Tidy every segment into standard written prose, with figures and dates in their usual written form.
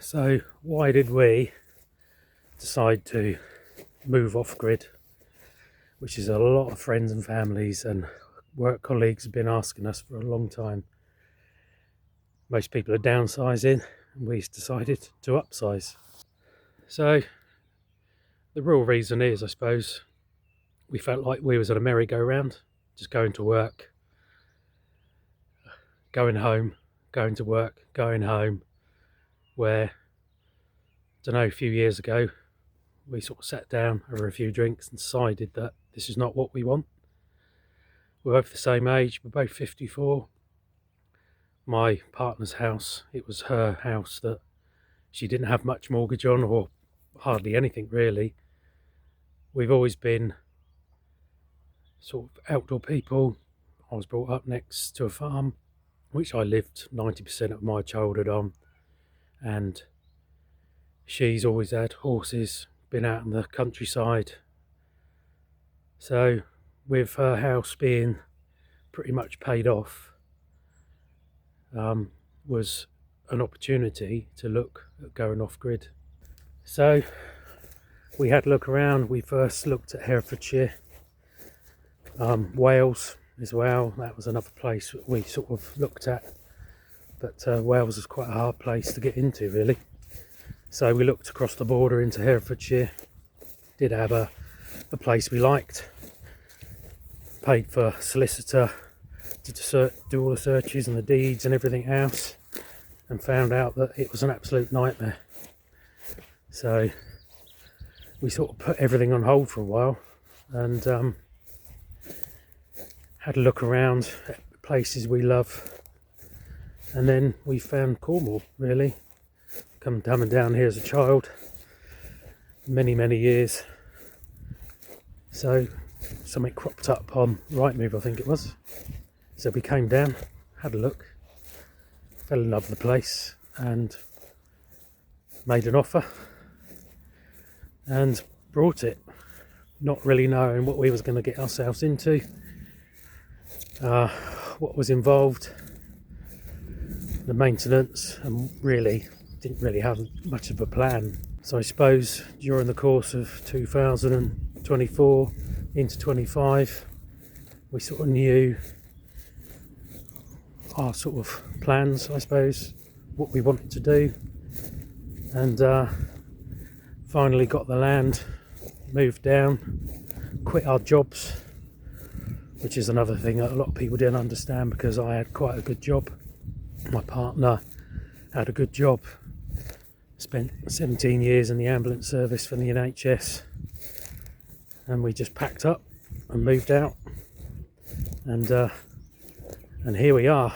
So why did we decide to move off grid, which is a lot of friends and families and work colleagues have been asking us for a long time. Most people are downsizing and we decided to upsize. So the real reason is, I suppose, we felt like we was on a merry-go-round, just going to work, going home, going to work, going home, where, I don't know, a few years ago we sort of sat down over a few drinks and decided that this is not what we want. We're both the same age, we're both 54. My partner's house, it was her house that she didn't have much mortgage on, or hardly anything really. We've always been sort of outdoor people. I was brought up next to a farm, which I lived 90% of my childhood on, and she's always had horses, been out in the countryside. So with her house being pretty much paid off, was an opportunity to look at going off grid. So we had a look around. We first looked at Herefordshire, Wales as well. That was another place that we sort of looked at, but Wales is quite a hard place to get into really. So we looked across the border into Herefordshire, did have a place we liked, paid for solicitor to do all the searches and the deeds and everything else, and found out that it was an absolute nightmare. So we sort of put everything on hold for a while and had a look around at places we love, and then we found Cornwall really. Coming down here as a child, many years. So something cropped up on Rightmove, I think it was. So we came down, had a look, fell in love with the place and made an offer and brought it, not really knowing what we was going to get ourselves into, what was involved, the maintenance, and really didn't really have much of a plan. So I suppose during the course of 2024 into 25, we sort of knew our sort of plans, I suppose, what we wanted to do, and finally got the land, moved down, quit our jobs, which is another thing that a lot of people didn't understand, because I had quite a good job. My partner had a good job, spent 17 years in the ambulance service for the NHS, and we just packed up and moved out, and here we are,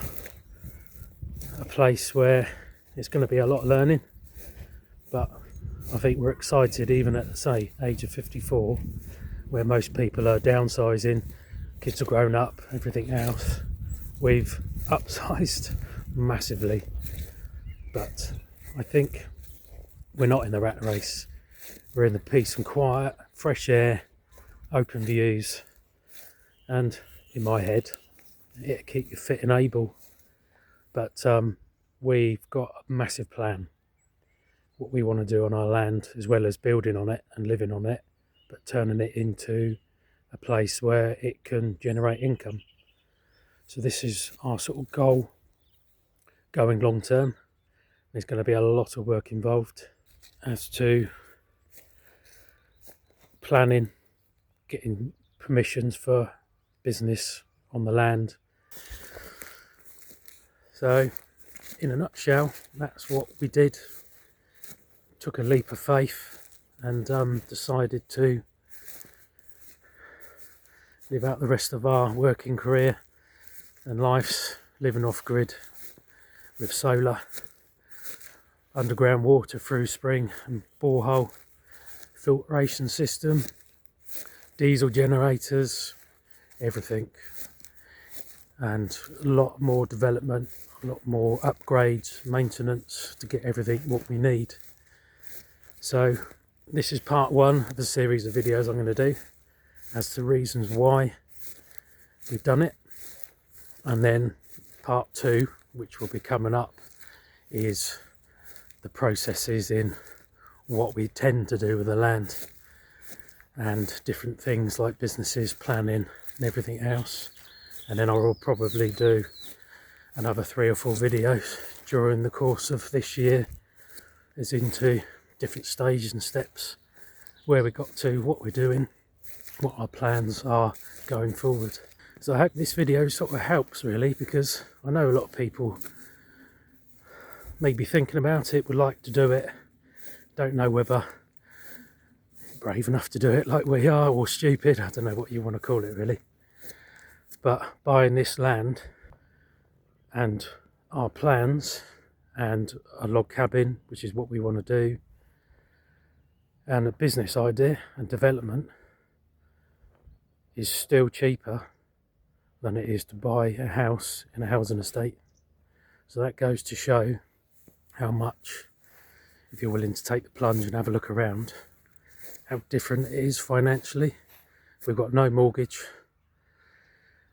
a place where it's going to be a lot of learning, but I think we're excited even at, say, age of 54, where most people are downsizing, kids are grown up, everything else. We've upsized massively, but I think we're not in the rat race. We're in the peace and quiet, fresh air, open views, and in my head, it'll keep you fit and able. But we've got a massive plan, what we want to do on our land, as well as building on it and living on it, but turning it into a place where it can generate income. So this is our sort of goal going long term. There's going to be a lot of work involved as to planning, getting permissions for business on the land. So in a nutshell, that's what we did. Took a leap of faith and decided to live out the rest of our working career and lives living off grid with solar, underground water through spring and borehole, filtration system, diesel generators, everything, and a lot more development, a lot more upgrades, maintenance to get everything what we need. So this is part one of a series of videos I'm going to do as to reasons why we've done it, and then part two, which will be coming up, is the processes in what we tend to do with the land, and different things like businesses, planning and everything else. And then I will probably do another 3 or 4 videos during the course of this year, as into different stages and steps, where we got to, what we're doing, what our plans are going forward. So I hope this video sort of helps, really, because I know a lot of people may be thinking about it, would like to do it, don't know whether brave enough to do it like we are, or stupid. I don't know what you want to call it, really. But buying this land and our plans and a log cabin, which is what we want to do, and a business idea and development, is still cheaper than it is to buy a house in a housing estate. So that goes to show how much, if you're willing to take the plunge and have a look around, how different it is financially. We've got no mortgage,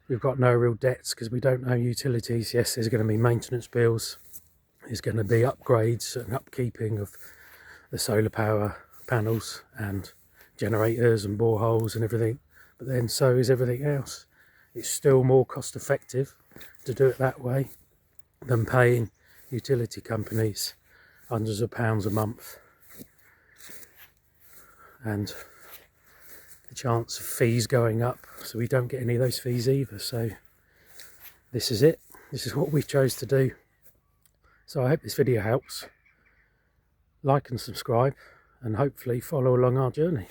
we've got no real debts because we don't own utilities. Yes, there's going to be maintenance bills, there's going to be upgrades and upkeeping of the solar power panels and generators and boreholes and everything, but then so is everything else. It's still more cost effective to do it that way than paying utility companies hundreds of pounds a month, and the chance of fees going up, so we don't get any of those fees either. So this is it, this is what we chose to do. So I hope this video helps. Like and subscribe, and hopefully follow along our journey.